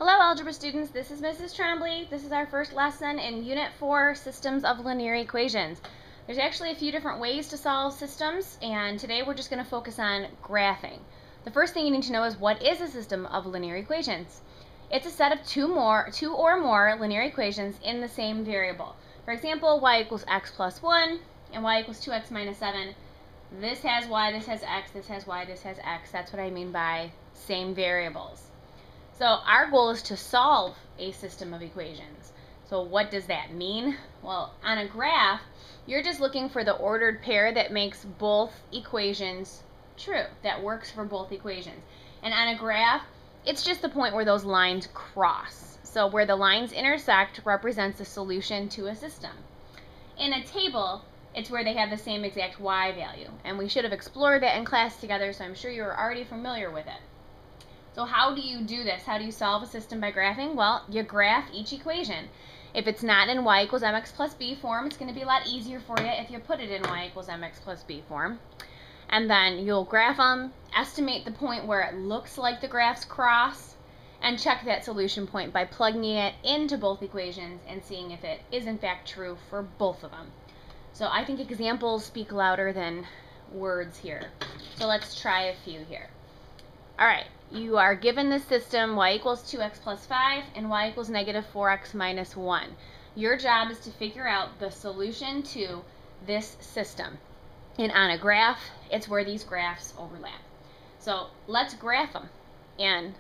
Hello, algebra students. This is Mrs. Tremblay. This is our first lesson in Unit 4, Systems of Linear Equations. There's actually a few different ways to solve systems, and today we're just going to focus on graphing. The first thing you need to know is what is a system of linear equations? It's a set of two or more linear equations in the same variable. For example, y equals x plus 1 and y equals 2x minus 7. This has y, this has x, this has y, this has x. That's what I mean by same variables. So our goal is to solve a system of equations. So what does that mean? Well, on a graph, you're just looking for the ordered pair that makes both equations true, that works for both equations. And on a graph, it's just the point where those lines cross. So where the lines intersect represents a solution to a system. In a table, it's where they have the same exact y value. And we should have explored that in class together, so I'm sure you're already familiar with it. So how do you do this? How do you solve a system by graphing? Well, you graph each equation. If it's not in y equals mx plus b form, it's going to be a lot easier for you if you put it in y equals mx plus b form. And then you'll graph them, estimate the point where it looks like the graphs cross, and check that solution point by plugging it into both equations and seeing if it is in fact true for both of them. So I think examples speak louder than words here. So let's try a few here. All right. You are given this system y equals 2x plus 5 and y equals negative 4x minus 1. Your job is to figure out the solution to this system. And on a graph, it's where these graphs overlap. So let's graph them. And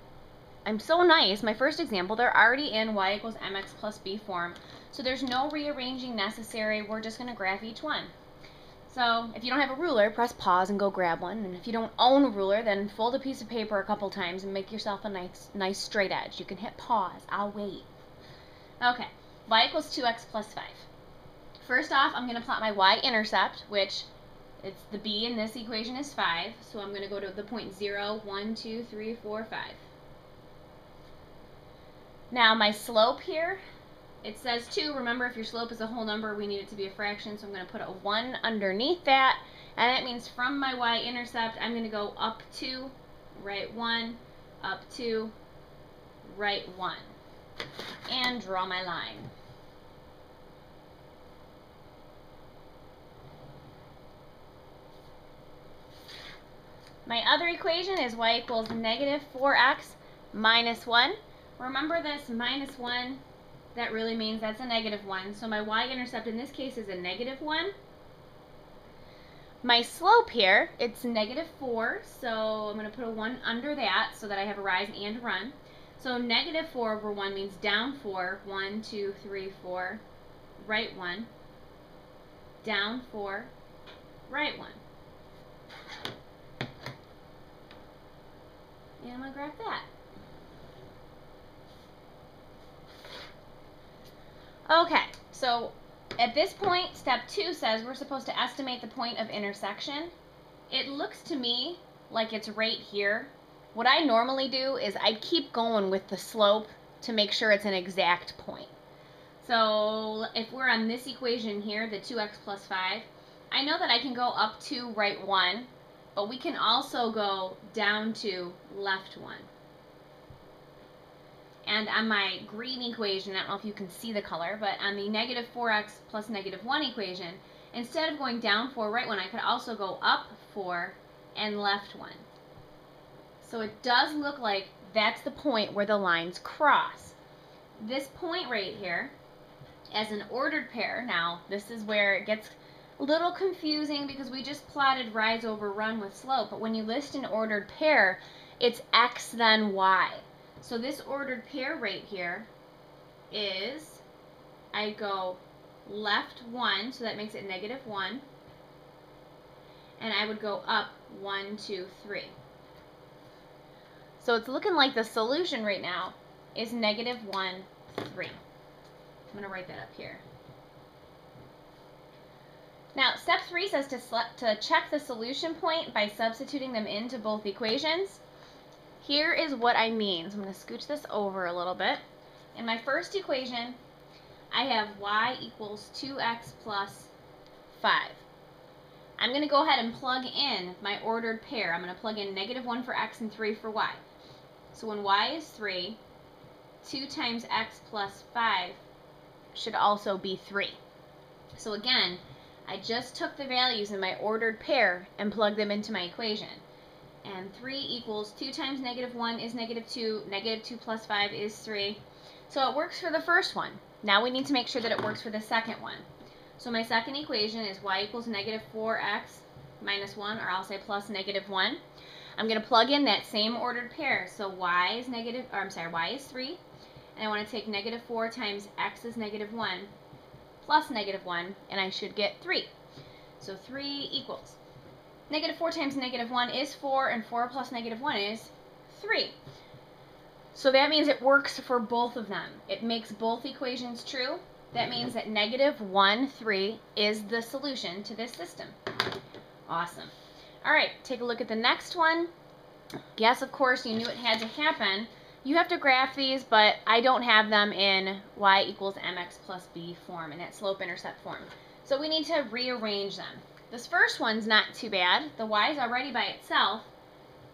I'm so nice. My first example, they're already in y equals mx plus b form. So there's no rearranging necessary. We're just going to graph each one. So if you don't have a ruler, press pause and go grab one. And if you don't own a ruler, then fold a piece of paper a couple times and make yourself a nice straight edge. You can hit pause. I'll wait. Okay, y equals 2x plus 5. First off, I'm going to plot my y-intercept, which it's the b in this equation is 5. So I'm going to go to the point 0, 1, 2, 3, 4, 5. Now my slope here, it says 2. Remember, if your slope is a whole number, we need it to be a fraction, so I'm going to put a 1 underneath that. And that means from my y-intercept, I'm going to go up 2, right 1, up 2, right 1. And draw my line. My other equation is y equals negative 4x minus 1. Remember this minus 1. That really means that's a negative 1. So my y-intercept in this case is a negative 1. My slope here, it's negative 4. So I'm going to put a 1 under that so that I have a rise and a run. So negative 4 over 1 means down 4. 1, 2, 3, 4. Right 1. Down 4. Right 1. And I'm going to graph that. Okay, so at this point, step 2 says we're supposed to estimate the point of intersection. It looks to me like it's right here. What I normally do is I keep going with the slope to make sure it's an exact point. So if we're on this equation here, the 2x plus 5, I know that I can go up to right 1, but we can also go down to left 1. And on my green equation, I don't know if you can see the color, but on the negative 4x plus negative 1 equation, instead of going down 4, right 1, I could also go up 4 and left 1. So it does look like that's the point where the lines cross. This point right here, as an ordered pair, now this is where it gets a little confusing because we just plotted rise over run with slope, but when you list an ordered pair, it's x then y. So this ordered pair right here is, I go left 1, so that makes it negative 1, and I would go up 1, 2, 3. So it's looking like the solution right now is negative 1, 3. I'm going to write that up here. Now, step 3 says to check the solution point by substituting them into both equations. Here is what I mean. So I'm going to scooch this over a little bit. In my first equation, I have y equals 2x plus 5. I'm going to go ahead and plug in my ordered pair. I'm going to plug in negative 1 for x and 3 for y. So when y is 3, 2 times x plus 5 should also be 3. So again, I just took the values in my ordered pair and plugged them into my equation. And 3 equals 2 times negative 1 is negative 2, negative 2 plus 5 is 3. So it works for the first one. Now we need to make sure that it works for the second one. So my second equation is y equals negative 4x minus 1, or I'll say plus negative 1. I'm going to plug in that same ordered pair. So y is y is 3, and I want to take negative 4 times x is negative 1 plus negative 1, and I should get 3. So 3 equals negative 4 times negative 1 is 4, and 4 plus negative 1 is 3. So that means it works for both of them. It makes both equations true. That means that negative 1, 3 is the solution to this system. Awesome. All right, take a look at the next one. Yes, of course, you knew it had to happen. You have to graph these, but I don't have them in y equals mx plus b form, in that slope-intercept form. So we need to rearrange them. This first one's not too bad. The y is already by itself,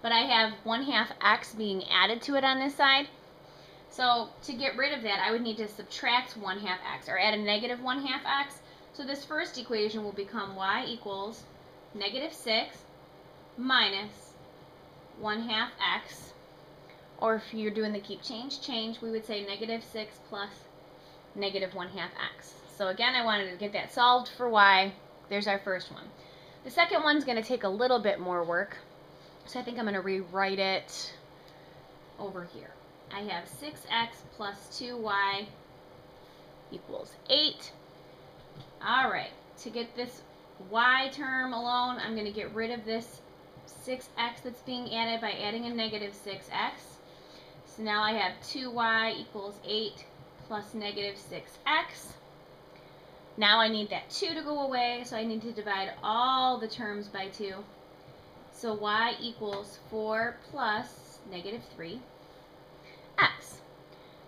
but I have 1/2 x being added to it on this side. So to get rid of that, I would need to subtract 1/2 x, or add a negative 1/2 x. So this first equation will become y equals negative 6 minus 1/2 x. Or if you're doing the keep change, we would say negative 6 plus negative 1/2 x. So again, I wanted to get that solved for y. There's our first one. The second one's going to take a little bit more work. So I think I'm going to rewrite it over here. I have 6x plus 2y equals 8. All right, to get this y term alone, I'm going to get rid of this 6x that's being added by adding a negative 6x. So now I have 2y equals 8 plus negative 6x. Now I need that 2 to go away, so I need to divide all the terms by 2. So y equals 4 plus negative 3x.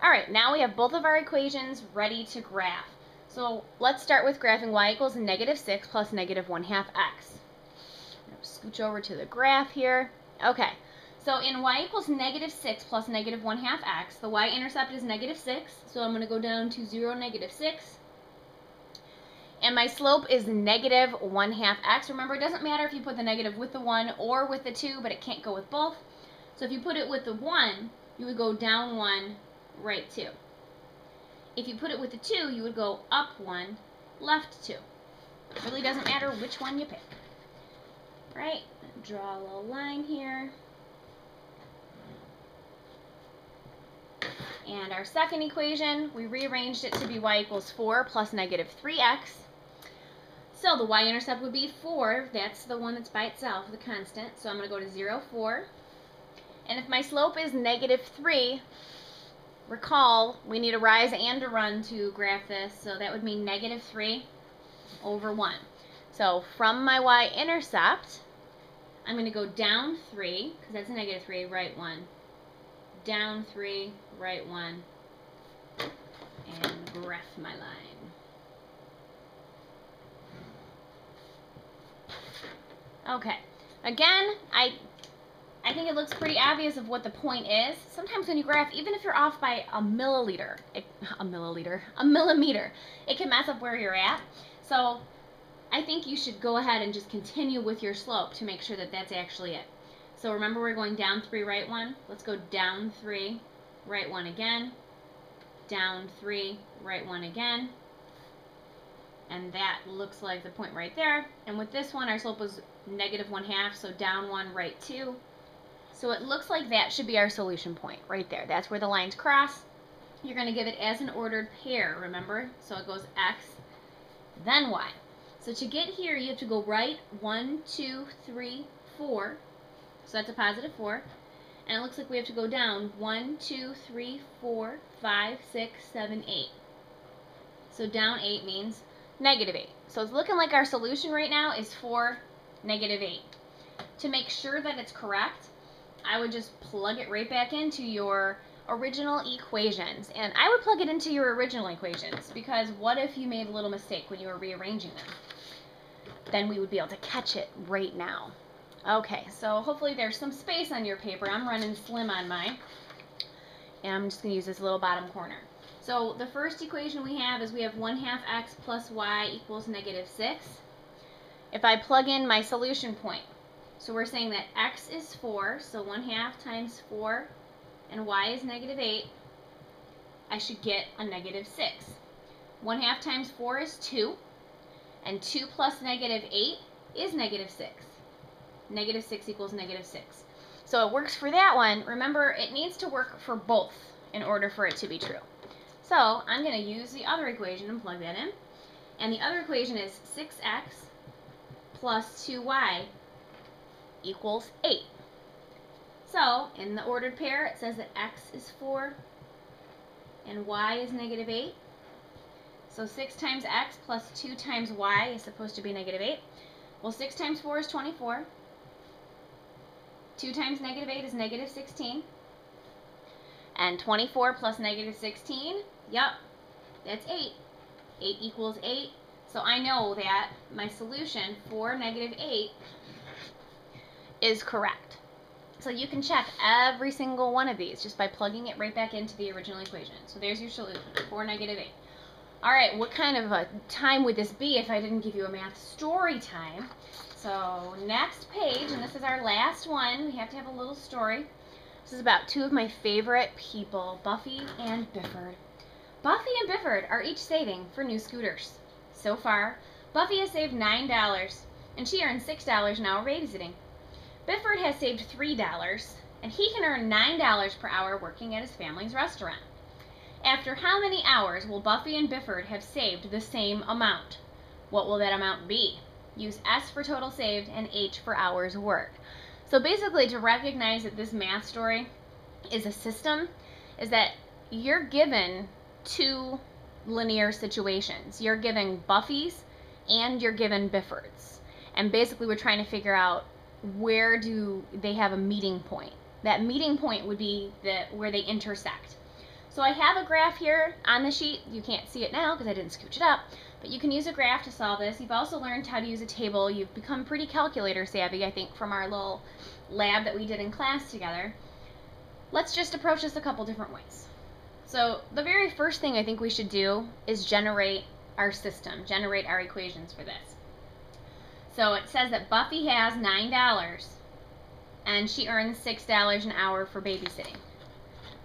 All right, now we have both of our equations ready to graph. So let's start with graphing y equals negative 6 plus negative 1/2 x. Scooch over to the graph here. Okay, so in y equals negative 6 plus negative 1/2 x, the y-intercept is negative 6, so I'm going to go down to 0, negative 6. And my slope is negative 1/2 x. Remember, it doesn't matter if you put the negative with the 1 or with the 2, but it can't go with both. So if you put it with the 1, you would go down 1, right 2. If you put it with the 2, you would go up 1, left 2. It really doesn't matter which one you pick. Right? Draw a little line here. And our second equation, we rearranged it to be y equals 4 plus negative 3x. So the y-intercept would be 4. That's the one that's by itself, the constant. So I'm going to go to 0, 4. And if my slope is negative 3, recall, we need a rise and a run to graph this. So that would mean negative 3 over 1. So from my y-intercept, I'm going to go down 3, because that's a negative 3, right 1. Down 3, right 1, and graph my line. Okay, again, I think it looks pretty obvious of what the point is. Sometimes when you graph, even if you're off by a millimeter, it can mess up where you're at. So I think you should go ahead and just continue with your slope to make sure that that's actually it. So remember, we're going down 3, right 1. Let's go down 3, right 1 again. Down 3, right 1 again. And that looks like the point right there. And with this one, our slope was negative 1/2, so down 1, right 2. So it looks like that should be our solution point right there. That's where the lines cross. You're going to give it as an ordered pair, remember? So it goes x, then y. So to get here, you have to go right 1, 2, 3, 4. So that's a positive 4. And it looks like we have to go down 1, 2, 3, 4, 5, 6, 7, 8. So down 8 means negative 8. So it's looking like our solution right now is 4, negative 8. To make sure that it's correct, I would just plug it right back into your original equations. And I would plug it into your original equations, because what if you made a little mistake when you were rearranging them? Then we would be able to catch it right now. Okay, so hopefully there's some space on your paper. I'm running slim on mine. And I'm just going to use this little bottom corner. So the first equation we have is we have 1/2 x plus y equals -6. If I plug in my solution point, so we're saying that x is 4, so 1/2 times 4, and y is -8, I should get a -6. 1/2 times 4 is 2, and 2 plus -8 is -6. -6 equals -6. So it works for that one. Remember, it needs to work for both in order for it to be true. So I'm going to use the other equation and plug that in. And the other equation is 6x plus 2y equals 8. So in the ordered pair, it says that x is 4 and y is -8. So 6 times x plus 2 times y is supposed to be -8. Well, 6 times 4 is 24. 2 times -8 is -16. And 24 plus -16, yep, that's 8. 8 equals 8. So I know that my solution for -8 is correct. So you can check every single one of these just by plugging it right back into the original equation. So there's your solution for -8. All right, what kind of a time would this be if I didn't give you a math story time? So next page, and this is our last one, we have to have a little story. This is about two of my favorite people, Buffy and Bifford. Buffy and Bifford are each saving for new scooters. So far, Buffy has saved $9, and she earns $6 an hour babysitting. Bifford has saved $3, and he can earn $9 per hour working at his family's restaurant. After how many hours will Buffy and Bifford have saved the same amount? What will that amount be? Use S for total saved and H for hours worked. So basically, to recognize that this math story is a system, is that you're given two linear situations. You're given Buffy's and you're given Bifford's. And basically we're trying to figure out where do they have a meeting point. That meeting point would be where they intersect. So I have a graph here on the sheet. You can't see it now because I didn't scooch it up, but you can use a graph to solve this. You've also learned how to use a table. You've become pretty calculator savvy, I think, from our little lab that we did in class together. Let's just approach this a couple different ways. So the very first thing I think we should do is generate our system, generate our equations for this. So it says that Buffy has $9 and she earns $6 an hour for babysitting.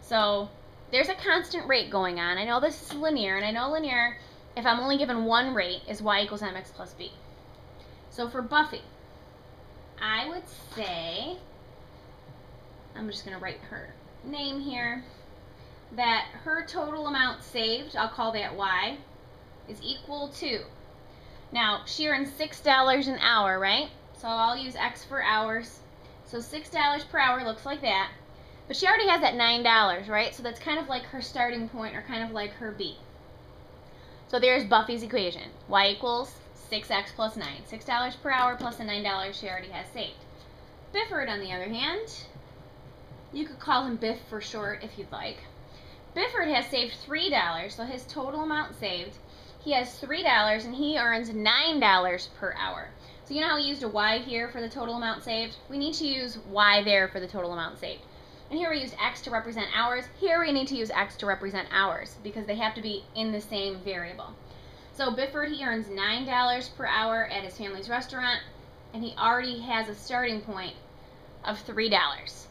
So there's a constant rate going on. I know this is linear, and I know linear, if I'm only given one rate, is y equals mx plus b. So for Buffy, I would say, I'm just going to write her name here, that her total amount saved, I'll call that y, is equal to, now she earns $6 an hour, right? So I'll use x for hours. So $6 per hour looks like that. But she already has that $9, right? So that's kind of like her starting point, or kind of like her B. So there's Buffy's equation. Y equals 6x plus 9. $6 per hour plus the $9 she already has saved. Bifford, on the other hand, you could call him Biff for short if you'd like. Bifford has saved $3, so his total amount saved, he has $3 and he earns $9 per hour. So you know how we used a y here for the total amount saved? We need to use y there for the total amount saved. And here we used x to represent hours. Here we need to use x to represent hours because they have to be in the same variable. So Bifford, he earns $9 per hour at his family's restaurant, and he already has a starting point of $3.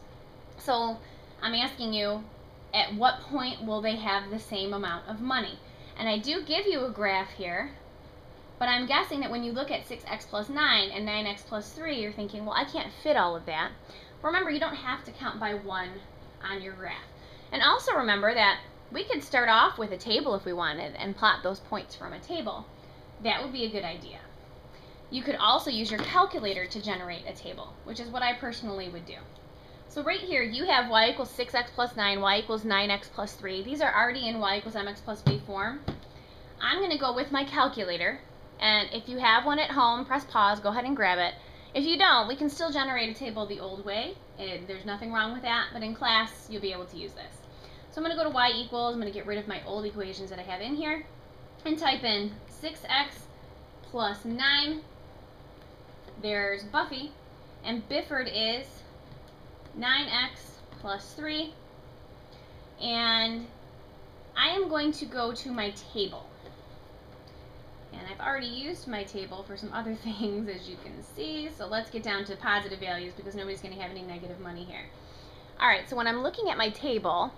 So I'm asking you, at what point will they have the same amount of money? And I do give you a graph here, but I'm guessing that when you look at 6x plus 9 and 9x plus 3, you're thinking, well, I can't fit all of that. Remember, you don't have to count by one on your graph. And also remember that we could start off with a table if we wanted and plot those points from a table. That would be a good idea. You could also use your calculator to generate a table, which is what I personally would do. So right here, you have y equals 6x plus 9, y equals 9x plus 3. These are already in y equals mx plus b form. I'm going to go with my calculator, and if you have one at home, press pause, go ahead and grab it. If you don't, we can still generate a table the old way. There's nothing wrong with that, but in class, you'll be able to use this. So I'm going to go to y equals, I'm going to get rid of my old equations that I have in here, and type in 6x plus 9. There's Buffy, and Bifford is 9x plus 3. And I am going to go to my table. And I've already used my table for some other things, as you can see. So let's get down to positive values because nobody's going to have any negative money here. All right, so when I'm looking at my table,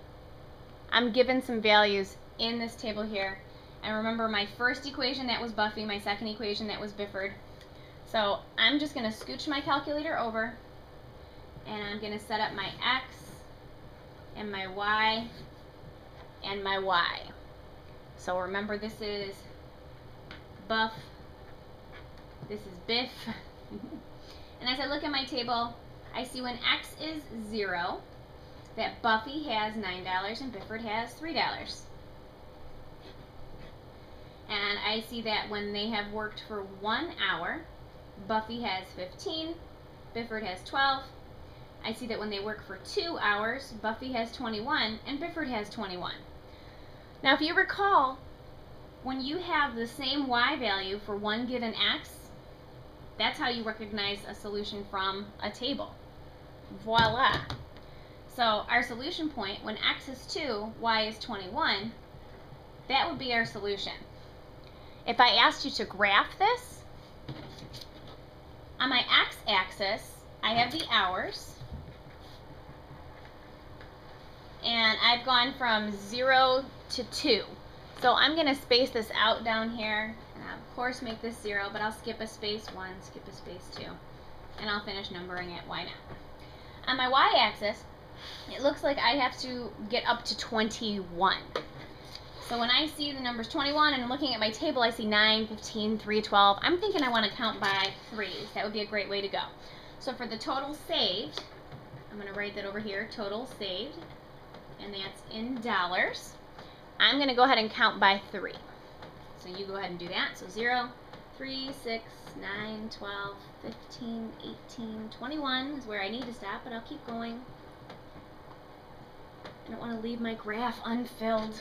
I'm given some values in this table here. And remember, my first equation, that was Buffy. My second equation, that was Bifford. So I'm just going to scooch my calculator over, and I'm going to set up my X and my Y and my Y. So remember, this is Buff, this is Biff. And as I look at my table, I see when X is 0, that Buffy has $9 and Bifford has $3. And I see that when they have worked for 1 hour, Buffy has 15, Bifford has 12. I see that when they work for 2 hours, Buffy has 21 and Bifford has 21. Now if you recall, when you have the same Y value for one given X, that's how you recognize a solution from a table. Voila! So our solution point, when X is 2, Y is 21, that would be our solution. If I asked you to graph this, on my X-axis, I have the hours, and I've gone from 0 to 2. So I'm going to space this out down here, and I'll of course make this 0, but I'll skip a space 1, skip a space 2, and I'll finish numbering it. Why not? On my Y-axis, it looks like I have to get up to 21. So when I see the numbers 21 and I'm looking at my table, I see 9, 15, 3, 12. I'm thinking I want to count by 3s. That would be a great way to go. So for the total saved, I'm going to write that over here, total saved, and that's in dollars. I'm going to go ahead and count by 3. So you go ahead and do that. So 0, 3, 6, 9, 12, 15, 18, 21 is where I need to stop, but I'll keep going. I don't want to leave my graph unfilled.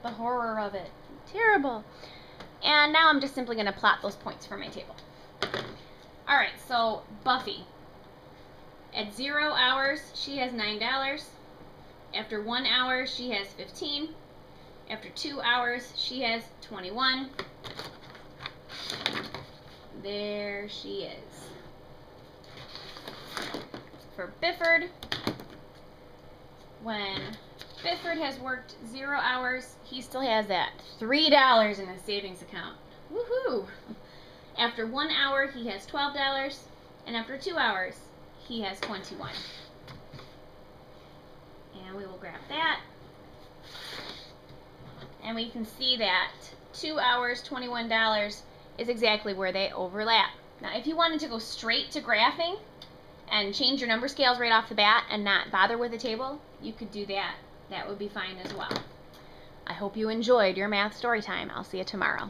The horror of it. Terrible. And now I'm just simply going to plot those points for my table. Alright, so Buffy. At 0 hours, she has $9. After 1 hour, she has 15. After 2 hours, she has 21. There she is. For Bifford, when Bifford has worked 0 hours, he still has that $3 in his savings account. Woohoo! After 1 hour, he has $12, and after 2 hours, he has 21. And we will grab that. And we can see that 2 hours, $21 is exactly where they overlap. Now, if you wanted to go straight to graphing and change your number scales right off the bat and not bother with the table, you could do that. That would be fine as well. I hope you enjoyed your math story time. I'll see you tomorrow.